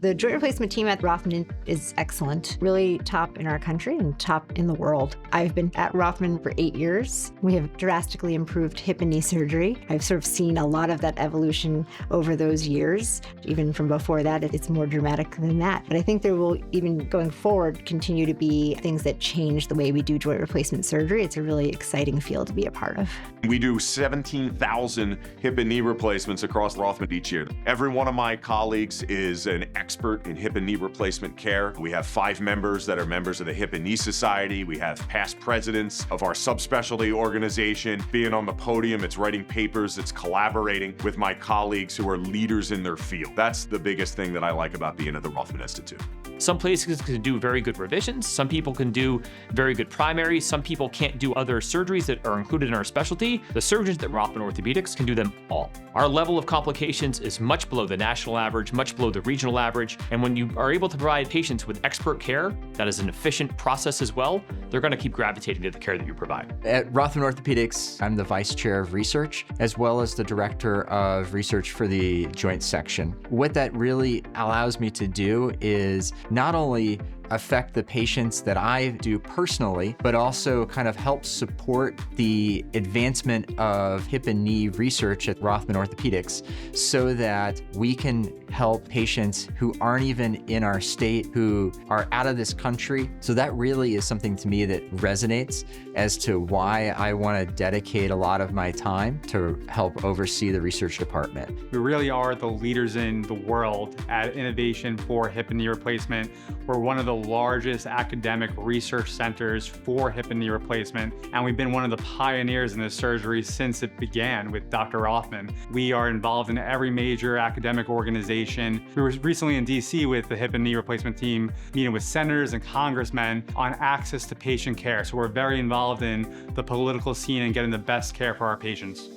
The joint replacement team at Rothman is excellent, really top in our country and top in the world. I've been at Rothman for 8 years. We have drastically improved hip and knee surgery. I've sort of seen a lot of that evolution over those years. Even from before that, it's more dramatic than that. But I think there will, even going forward, continue to be things that change the way we do joint replacement surgery. It's a really exciting field to be a part of. We do 17,000 hip and knee replacements across Rothman each year. Every one of my colleagues is an expert in hip and knee replacement care. We have 5 members that are members of the Hip and Knee Society. We have past presidents of our subspecialty organization. Being on the podium, it's writing papers, it's collaborating with my colleagues who are leaders in their field. That's the biggest thing that I like about being at the Rothman Institute. Some places can do very good revisions. Some people can do very good primaries. Some people can't do other surgeries that are included in our specialty. The surgeons at Rothman Orthopedics can do them all. Our level of complications is much below the national average, much below the regional average. And when you are able to provide patients with expert care, that is an efficient process as well, they're going to keep gravitating to the care that you provide. At Rothman Orthopedics, I'm the vice chair of research, as well as the director of research for the joint section. What that really allows me to do is not only affect the patients that I do personally, but also kind of help support the advancement of hip and knee research at Rothman Orthopedics so that we can help patients who aren't even in our state, who are out of this country. So that really is something to me that resonates as to why I want to dedicate a lot of my time to help oversee the research department. We really are the leaders in the world at innovation for hip and knee replacement. We're one of the largest academic research centers for hip and knee replacement, and we've been one of the pioneers in this surgery since it began with Dr. Rothman. We are involved in every major academic organization. We were recently in DC with the hip and knee replacement team, meeting with senators and congressmen on access to patient care. So we're very involved in the political scene and getting the best care for our patients.